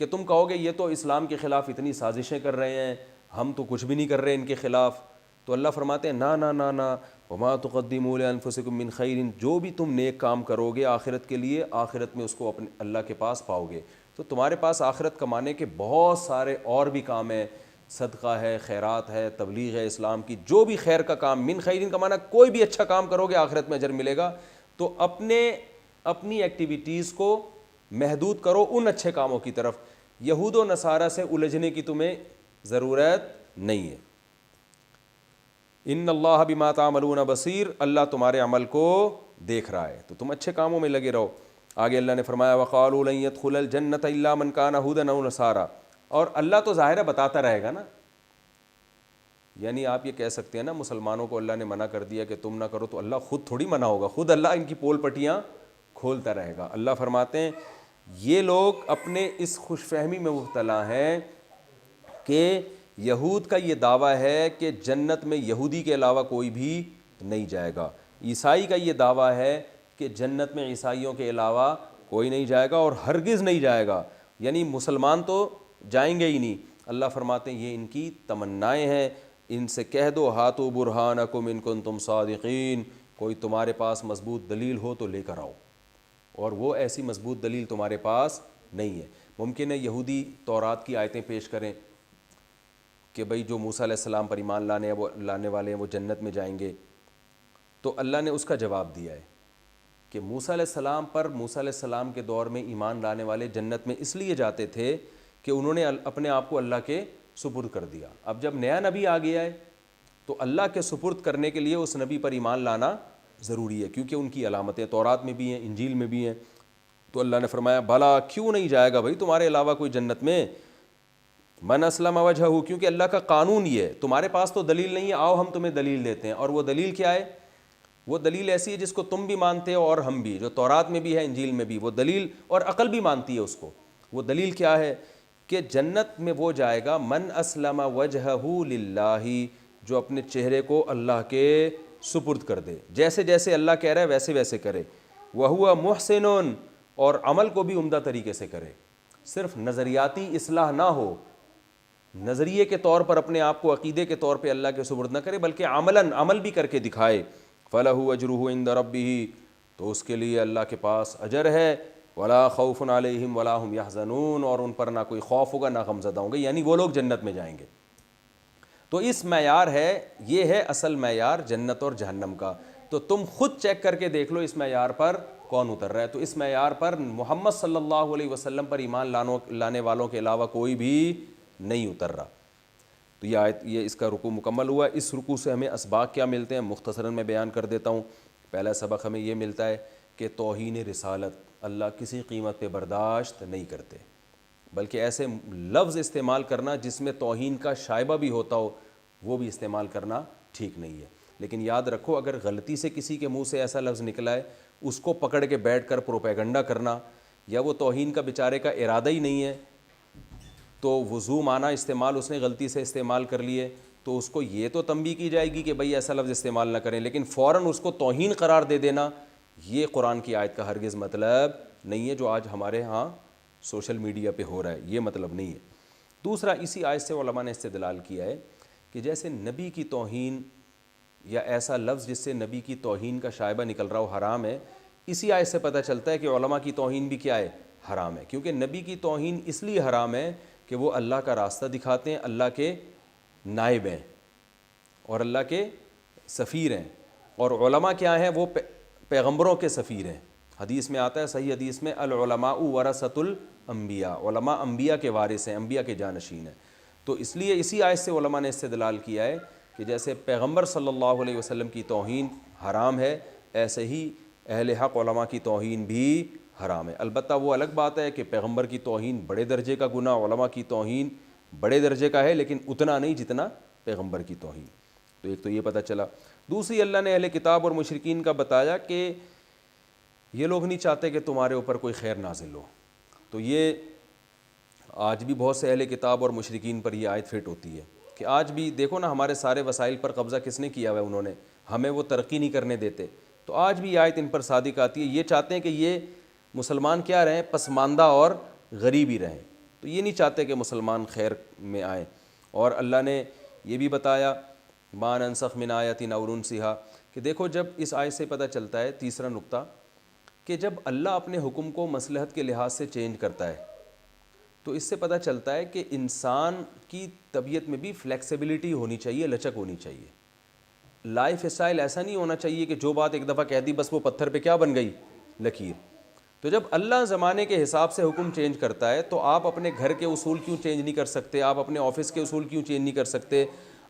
کہ تم کہو گے یہ تو اسلام کے خلاف اتنی سازشیں کر رہے ہیں, ہم تو کچھ بھی نہیں کر رہے ان کے خلاف. تو اللہ فرماتے ہیں نا, وما تقدموا لانفسکم من خیر, جو بھی تم نیک کام کرو گے آخرت کے لیے, آخرت میں اس کو اپنے اللہ کے پاس پاؤ گے. تو تمہارے پاس آخرت کمانے کے بہت سارے اور بھی کام ہیں, صدقہ ہے, خیرات ہے, تبلیغ ہے اسلام کی, جو بھی خیر کا کام, من خیرین کا معنی کوئی بھی اچھا کام کرو گے آخرت میں اجر ملے گا. تو اپنی ایکٹیویٹیز کو محدود کرو ان اچھے کاموں کی طرف. یہود و نصارہ سے الجھنے کی تمہیں ضرورت نہیں ہے. ان اللہ بما تعملون بصیر, اللہ تمہارے عمل کو دیکھ رہا ہے, تو تم اچھے کاموں میں لگے رہو. آگے اللہ نے فرمایا وقالوا لن يدخل الجنۃ الا من كان هودا او نصارى, اور اللہ تو ظاہر ہے بتاتا رہے گا نا. یعنی آپ یہ کہہ سکتے ہیں نا, مسلمانوں کو اللہ نے منع کر دیا کہ تم نہ کرو, تو اللہ خود تھوڑی منع ہوگا, خود اللہ ان کی پول پٹیاں کھولتا رہے گا. اللہ فرماتے ہیں یہ لوگ اپنے اس خوش فہمی میں مبتلا ہیں کہ یہود کا یہ دعویٰ ہے کہ جنت میں یہودی کے علاوہ کوئی بھی نہیں جائے گا۔ عیسائی کا یہ دعویٰ ہے کہ جنت میں عیسائیوں کے علاوہ کوئی نہیں جائے گا اور ہرگز نہیں جائے گا، یعنی مسلمان تو جائیں گے ہی نہیں۔ اللہ فرماتے ہیں یہ ان کی تمنائیں ہیں، ان سے کہہ دو ہاتو برہانکم ان کنتم صادقین، کوئی تمہارے پاس مضبوط دلیل ہو تو لے کر آؤ، اور وہ ایسی مضبوط دلیل تمہارے پاس نہیں ہے۔ ممکن ہے یہودی تورات کی آیتیں پیش کریں کہ بھئی جو موسیٰ علیہ السلام پر ایمان لانے والے ہیں وہ جنت میں جائیں گے، تو اللہ نے اس کا جواب دیا ہے کہ موسیٰ علیہ السلام کے دور میں ایمان لانے والے جنت میں اس لیے جاتے تھے کہ انہوں نے اپنے آپ کو اللہ کے سپرد کر دیا۔ اب جب نیا نبی آ گیا ہے تو اللہ کے سپرد کرنے کے لیے اس نبی پر ایمان لانا ضروری ہے، کیونکہ ان کی علامتیں تورات میں بھی ہیں، انجیل میں بھی ہیں۔ تو اللہ نے فرمایا بھلا کیوں نہیں جائے گا بھائی تمہارے علاوہ کوئی جنت میں؟ من اسلم وجہہ، کیونکہ اللہ کا قانون یہ ہے، تمہارے پاس تو دلیل نہیں ہے، آؤ ہم تمہیں دلیل دیتے ہیں۔ اور وہ دلیل کیا ہے؟ وہ دلیل ایسی ہے جس کو تم بھی مانتے ہو اور ہم بھی، جو تورات میں بھی ہے انجیل میں بھی، وہ دلیل اور عقل بھی مانتی ہے اس کو۔ وہ دلیل کیا ہے؟ کہ جنت میں وہ جائے گا من اسلم وجہہ للہ، جو اپنے چہرے کو اللہ کے سپرد کر دے، جیسے جیسے اللہ کہہ رہا ہے ویسے ویسے کرے، وہو محسن، اور عمل کو بھی عمدہ طریقے سے کرے، صرف نظریاتی اصلاح نہ ہو، نظریے کے طور پر اپنے آپ کو عقیدے کے طور پہ اللہ کے سپرد نہ کرے، بلکہ عمل بھی کر کے دکھائے۔ فَلَهُ أَجْرُهُ عِنْدَ رَبِّهِ، تو اس کے لیے اللہ کے پاس اجر ہے، وَلَا خَوْفٌ عَلَيْهِمْ وَلَا هُمْ يَحْزَنُونَ، اور ان پر نہ کوئی خوف ہوگا نہ غمزدہ ہوں گے، یعنی وہ لوگ جنت میں جائیں گے۔ تو اس معیار ہے، یہ ہے اصل معیار جنت اور جہنم کا۔ تو تم خود چیک کر کے دیکھ لو اس معیار پر کون اتر رہا ہے۔ تو اس معیار پر محمد صلی اللہ علیہ وسلم پر ایمان لانے والوں کے علاوہ کوئی بھی نہیں اتر رہا۔ تو یہ آیت، یہ اس کا رکوع مکمل ہوا۔ اس رکوع سے ہمیں اسباق کیا ملتے ہیں مختصراً میں بیان کر دیتا ہوں۔ پہلا سبق ہمیں یہ ملتا ہے کہ توہین رسالت اللہ کسی قیمت پہ برداشت نہیں کرتے، بلکہ ایسے لفظ استعمال کرنا جس میں توہین کا شائبہ بھی ہوتا ہو وہ بھی استعمال کرنا ٹھیک نہیں ہے۔ لیکن یاد رکھو اگر غلطی سے کسی کے منہ سے ایسا لفظ نکلا ہے، اس کو پکڑ کے بیٹھ کر پروپیگنڈا کرنا، یا وہ توہین کا بیچارے کا ارادہ ہی نہیں ہے تو وضو معنی استعمال اس نے غلطی سے استعمال کر لیے، تو اس کو یہ تو تنبیہ کی جائے گی کہ بھئی ایسا لفظ استعمال نہ کریں، لیکن فوراً اس کو توہین قرار دے دینا یہ قرآن کی آیت کا ہرگز مطلب نہیں ہے، جو آج ہمارے ہاں سوشل میڈیا پہ ہو رہا ہے، یہ مطلب نہیں ہے۔ دوسرا، اسی آیت سے علماء نے استدلال کیا ہے کہ جیسے نبی کی توہین یا ایسا لفظ جس سے نبی کی توہین کا شائبہ نکل رہا ہو حرام ہے، اسی آیت سے پتہ چلتا ہے کہ علماء کی توہین بھی کیا ہے؟ حرام ہے، کیونکہ نبی کی توہین اس لیے حرام ہے کہ وہ اللہ کا راستہ دکھاتے ہیں، اللہ کے نائب ہیں اور اللہ کے سفیر ہیں، اور علماء کیا ہیں؟ وہ پیغمبروں کے سفیر ہیں۔ حدیث میں آتا ہے، صحیح حدیث میں، العلماء ورثۃ الانبیاء، علماء انبیاء کے وارث ہیں، انبیاء کے جانشین ہیں۔ تو اس لیے اسی آیت سے علماء نے استدلال کیا ہے کہ جیسے پیغمبر صلی اللہ علیہ وسلم کی توہین حرام ہے، ایسے ہی اہل حق علماء کی توہین بھی حرام ہے۔ البتہ وہ الگ بات ہے کہ پیغمبر کی توہین بڑے درجے کا گناہ، علماء کی توہین بڑے درجے کا ہے لیکن اتنا نہیں جتنا پیغمبر کی توہین۔ تو ایک تو یہ پتہ چلا۔ دوسری، اللہ نے اہل کتاب اور مشرکین کا بتایا کہ یہ لوگ نہیں چاہتے کہ تمہارے اوپر کوئی خیر نازل ہو۔ تو یہ آج بھی بہت سے اہل کتاب اور مشرکین پر یہ آیت فٹ ہوتی ہے کہ آج بھی دیکھو نا، ہمارے سارے وسائل پر قبضہ کس نے کیا ہوا ہے؟ انہوں نے، ہمیں وہ ترقی نہیں کرنے دیتے۔ تو آج بھی یہ آیت ان پر صادق آتی ہے، یہ چاہتے ہیں کہ یہ مسلمان کیا رہیں؟ پسماندہ اور غریب ہی رہیں۔ تو یہ نہیں چاہتے کہ مسلمان خیر میں آئیں۔ اور اللہ نے یہ بھی بتایا ما ننسخ من آیۃ او ننسھا، کہ دیکھو جب اس آیت سے پتہ چلتا ہے، تیسرا نقطہ، کہ جب اللہ اپنے حکم کو مصلحت کے لحاظ سے چینج کرتا ہے تو اس سے پتہ چلتا ہے کہ انسان کی طبیعت میں بھی فلیکسیبلٹی ہونی چاہیے، لچک ہونی چاہیے۔ لائف اسٹائل ایسا نہیں ہونا چاہیے کہ جو بات ایک دفعہ کہہ دی بس وہ پتھر پہ کیا بن گئی؟ لکیر۔ تو جب اللہ زمانے کے حساب سے حکم چینج کرتا ہے تو آپ اپنے گھر کے اصول کیوں چینج نہیں کر سکتے؟ آپ اپنے آفس کے اصول کیوں چینج نہیں کر سکتے؟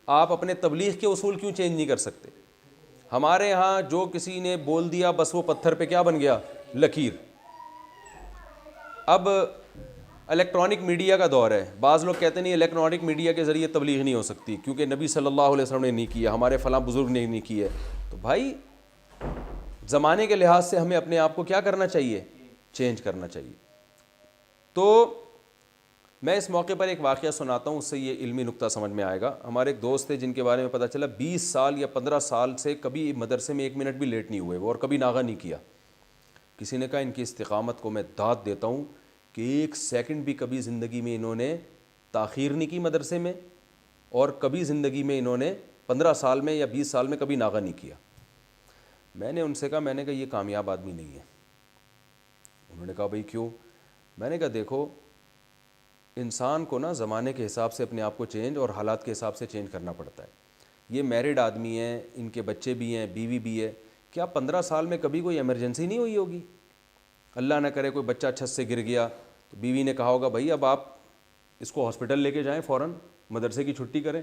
آپ اپنے تبلیغ کے اصول کیوں چینج نہیں کر سکتے؟ ہمارے ہاں جو کسی نے بول دیا بس وہ پتھر پہ کیا بن گیا؟ لکیر۔ اب الیکٹرانک میڈیا کا دور ہے، بعض لوگ کہتے نہیں الیکٹرانک میڈیا کے ذریعے تبلیغ نہیں ہو سکتی کیونکہ نبی صلی اللہ علیہ وسلم نے نہیں کیا، ہمارے فلاں بزرگ نے نہیں کی ہے۔ تو بھائی زمانے کے لحاظ سے ہمیں اپنے آپ کو کیا کرنا چاہیے؟ چینج کرنا چاہیے۔ تو میں اس موقع پر ایک واقعہ سناتا ہوں، اس سے یہ علمی نقطہ سمجھ میں آئے گا. ہمارے ایک دوست تھے جن کے بارے میں پتہ چلا 20 سال یا 15 سال سے کبھی مدرسے میں 1 منٹ بھی لیٹ نہیں ہوئے وہ، اور کبھی ناغہ نہیں کیا. کسی نے کہا ان کی استقامت کو میں داد دیتا ہوں کہ 1 سیکنڈ بھی کبھی زندگی میں انہوں نے تاخیر نہیں کی مدرسے میں، اور کبھی زندگی میں انہوں نے 15 سال میں یا 20 سال میں کبھی ناغہ نہیں کیا. میں نے ان سے کہا، میں نے کہا یہ کامیاب آدمی نہیں ہے. انہوں نے کہا بھائی کیوں؟ میں نے کہا دیکھو، انسان کو نا زمانے کے حساب سے اپنے آپ کو چینج اور حالات کے حساب سے چینج کرنا پڑتا ہے. یہ میرڈ آدمی ہیں، ان کے بچے بھی ہیں، بیوی بھی ہے. کیا 15 سال میں کبھی کوئی ایمرجنسی نہیں ہوئی ہوگی؟ اللہ نہ کرے کوئی بچہ چھت سے گر گیا تو بیوی نے کہا ہوگا بھائی اب آپ اس کو ہاسپٹل لے کے جائیں، فوراً مدرسے کی چھٹی کریں.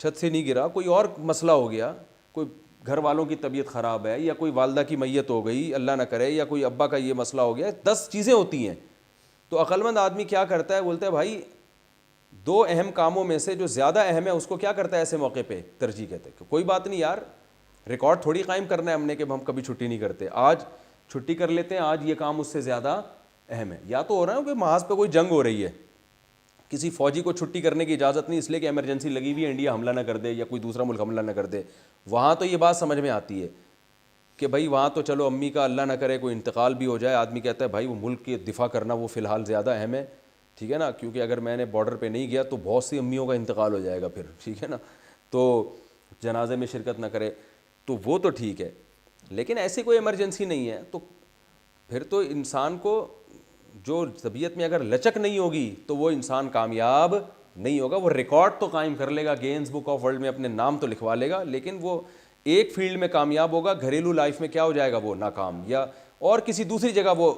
چھت سے نہیں گرا، کوئی اور مسئلہ ہو گیا، کوئی گھر والوں کی طبیعت خراب ہے، یا کوئی والدہ کی میت ہو گئی اللہ نہ کرے، یا کوئی ابا کا یہ مسئلہ ہو گیا، 10 چیزیں ہوتی ہیں. تو عقل مند آدمی کیا کرتا ہے؟ بولتا ہے بھائی 2 اہم کاموں میں سے جو زیادہ اہم ہے اس کو کیا کرتا ہے ایسے موقع پہ؟ ترجیح کہتے ہیں کہ کوئی بات نہیں یار، ریکارڈ تھوڑی قائم کرنا ہے ہم نے کہ ہم کبھی چھٹی نہیں کرتے، آج چھٹی کر لیتے ہیں، آج یہ کام اس سے زیادہ اہم ہے. یا تو ہو رہا ہے کہ محاذ پہ کوئی جنگ ہو رہی ہے، کسی فوجی کو چھٹی کرنے کی اجازت نہیں اس لیے کہ ایمرجنسی لگی ہوئی ہے، انڈیا حملہ نہ کر دے یا کوئی دوسرا ملک حملہ نہ کر دے. وہاں تو یہ بات سمجھ میں آتی ہے کہ بھائی وہاں تو چلو امی کا اللہ نہ کرے کوئی انتقال بھی ہو جائے، آدمی کہتا ہے بھائی وہ ملک کے دفاع کرنا وہ فی الحال زیادہ اہم ہے، ٹھیک ہے نا، کیونکہ اگر میں نے بارڈر پہ نہیں گیا تو بہت سی امیوں کا انتقال ہو جائے گا پھر، ٹھیک ہے نا، تو جنازے میں شرکت نہ کرے تو وہ تو ٹھیک ہے. لیکن ایسی کوئی ایمرجنسی نہیں ہے تو پھر تو انسان کو جو طبیعت میں اگر لچک نہیں ہوگی تو وہ انسان کامیاب نہیں ہوگا. وہ ریکارڈ تو قائم کر لے گا، گینز بک آف ورلڈ میں اپنے نام تو لکھوا لے گا، لیکن وہ ایک فیلڈ میں کامیاب ہوگا، گھریلو لائف میں کیا ہو جائے گا؟ وہ ناکام، یا اور کسی دوسری جگہ وہ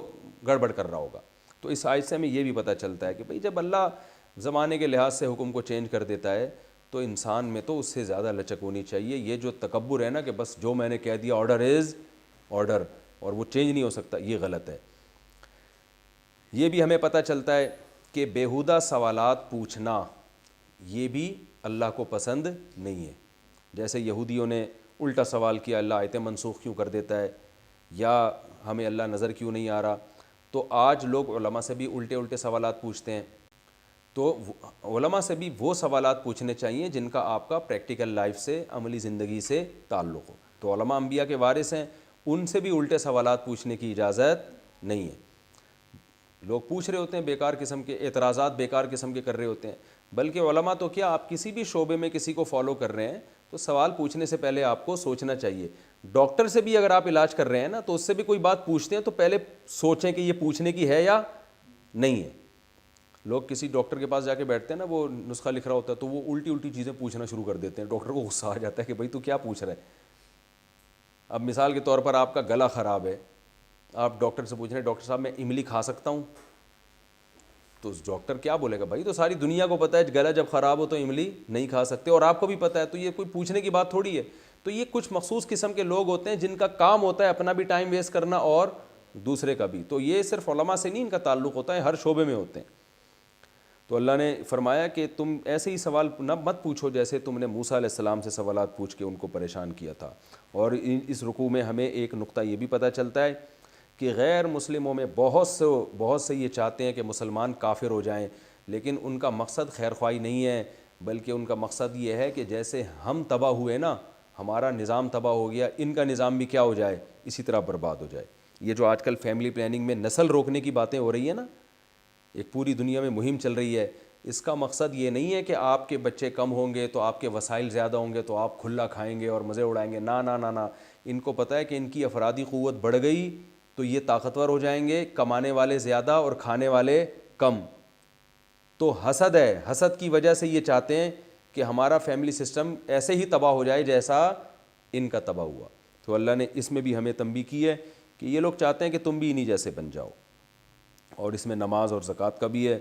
گڑبڑ کر رہا ہوگا. تو اس آیت سے ہمیں یہ بھی پتہ چلتا ہے کہ بھئی جب اللہ زمانے کے لحاظ سے حکم کو چینج کر دیتا ہے تو انسان میں تو اس سے زیادہ لچک ہونی چاہیے. یہ جو تکبر ہے نا کہ بس جو میں نے کہہ دیا آرڈر از آرڈر اور وہ چینج نہیں ہو سکتا، یہ غلط ہے. یہ بھی ہمیں پتہ چلتا ہے کہ بیہودہ سوالات پوچھنا یہ بھی اللہ کو پسند نہیں ہے. جیسے یہودیوں نے الٹا سوال کیا، اللہ آیتیں منسوخ کیوں کر دیتا ہے، یا ہمیں اللہ نظر کیوں نہیں آ رہا. تو آج لوگ علماء سے بھی الٹے سوالات پوچھتے ہیں. تو علماء سے بھی وہ سوالات پوچھنے چاہیے جن کا آپ کا پریکٹیکل لائف سے، عملی زندگی سے تعلق ہو. تو علماء انبیاء کے وارث ہیں، ان سے بھی الٹے سوالات پوچھنے کی اجازت نہیں ہے. لوگ پوچھ رہے ہوتے ہیں بیکار قسم کے اعتراضات، بیکار قسم کے کر رہے ہوتے ہیں. بلکہ علماء تو کیا، آپ کسی بھی شعبے میں کسی کو فالو کر رہے ہیں تو سوال پوچھنے سے پہلے آپ کو سوچنا چاہیے. ڈاکٹر سے بھی اگر آپ علاج کر رہے ہیں نا تو اس سے بھی کوئی بات پوچھتے ہیں تو پہلے سوچیں کہ یہ پوچھنے کی ہے یا نہیں ہے. لوگ کسی ڈاکٹر کے پاس جا کے بیٹھتے ہیں نا، وہ نسخہ لکھ رہا ہوتا ہے تو وہ الٹی چیزیں پوچھنا شروع کر دیتے ہیں. ڈاکٹر کو غصہ آ جاتا ہے کہ بھائی تو کیا پوچھ رہا ہے. اب مثال کے طور پر آپ کا گلا خراب ہے، آپ ڈاکٹر سے پوچھ رہے ہیں ڈاکٹر صاحب میں املی کھا سکتا ہوں؟ تو ڈاکٹر کیا بولے گا؟ بھائی تو ساری دنیا کو پتہ ہے گلا جب خراب ہو تو املی نہیں کھا سکتے، اور آپ کو بھی پتہ ہے، تو یہ کوئی پوچھنے کی بات تھوڑی ہے. تو یہ کچھ مخصوص قسم کے لوگ ہوتے ہیں جن کا کام ہوتا ہے اپنا بھی ٹائم ویسٹ کرنا اور دوسرے کا بھی. تو یہ صرف علماء سے نہیں ان کا تعلق ہوتا ہے، ہر شعبے میں ہوتے ہیں. تو اللہ نے فرمایا کہ تم ایسے ہی سوال نہ مت پوچھو جیسے تم نے موسیٰ علیہ السلام سے سوالات پوچھ کے ان کو پریشان کیا تھا. اور اس رکوع میں ہمیں ایک نقطہ یہ بھی پتہ چلتا ہے کہ غیر مسلموں میں بہت سے یہ چاہتے ہیں کہ مسلمان کافر ہو جائیں، لیکن ان کا مقصد خیر خواہی نہیں ہے، بلکہ ان کا مقصد یہ ہے کہ جیسے ہم تباہ ہوئے نا، ہمارا نظام تباہ ہو گیا، ان کا نظام بھی کیا ہو جائے، اسی طرح برباد ہو جائے. یہ جو آج کل فیملی پلاننگ میں نسل روکنے کی باتیں ہو رہی ہیں نا، ایک پوری دنیا میں مہم چل رہی ہے، اس کا مقصد یہ نہیں ہے کہ آپ کے بچے کم ہوں گے تو آپ کے وسائل زیادہ ہوں گے تو آپ کھلا کھائیں گے اور مزے اڑائیں گے. نا نا نا نا، ان کو پتہ ہے کہ ان کی افرادی قوت بڑھ گئی تو یہ طاقتور ہو جائیں گے، کمانے والے زیادہ اور کھانے والے کم. تو حسد ہے، حسد کی وجہ سے یہ چاہتے ہیں کہ ہمارا فیملی سسٹم ایسے ہی تباہ ہو جائے جیسا ان کا تباہ ہوا. تو اللہ نے اس میں بھی ہمیں تنبیہ کی ہے کہ یہ لوگ چاہتے ہیں کہ تم بھی انہی جیسے بن جاؤ. اور اس میں نماز اور زکوٰۃ کا بھی ہے.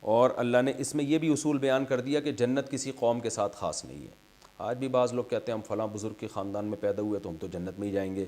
اور اللہ نے اس میں یہ بھی اصول بیان کر دیا کہ جنت کسی قوم کے ساتھ خاص نہیں ہے. آج بھی بعض لوگ کہتے ہیں ہم فلاں بزرگ کے خاندان میں پیدا ہوئے تو ہم تو جنت میں ہی جائیں گے،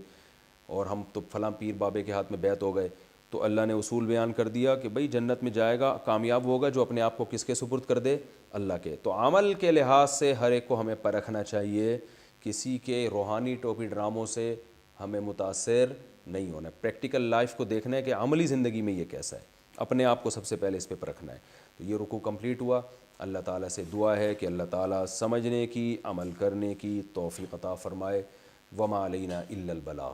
اور ہم تو فلاں پیر بابے کے ہاتھ میں بیعت ہو گئے. تو اللہ نے اصول بیان کر دیا کہ بھئی جنت میں جائے گا، کامیاب ہوگا جو اپنے آپ کو کس کے سپرد کر دے، اللہ کے. تو عمل کے لحاظ سے ہر ایک کو ہمیں پرکھنا چاہیے، کسی کے روحانی ٹوپی ڈراموں سے ہمیں متاثر نہیں ہونا. پریکٹیکل لائف کو دیکھنا ہے کہ عملی زندگی میں یہ کیسا ہے. اپنے آپ کو سب سے پہلے اس پہ پرکھنا ہے. تو یہ رکوع کمپلیٹ ہوا. اللہ تعالیٰ سے دعا ہے کہ اللہ تعالیٰ سمجھنے کی، عمل کرنے کی توفیق عطا فرمائے. وما علینا الا البلاغ.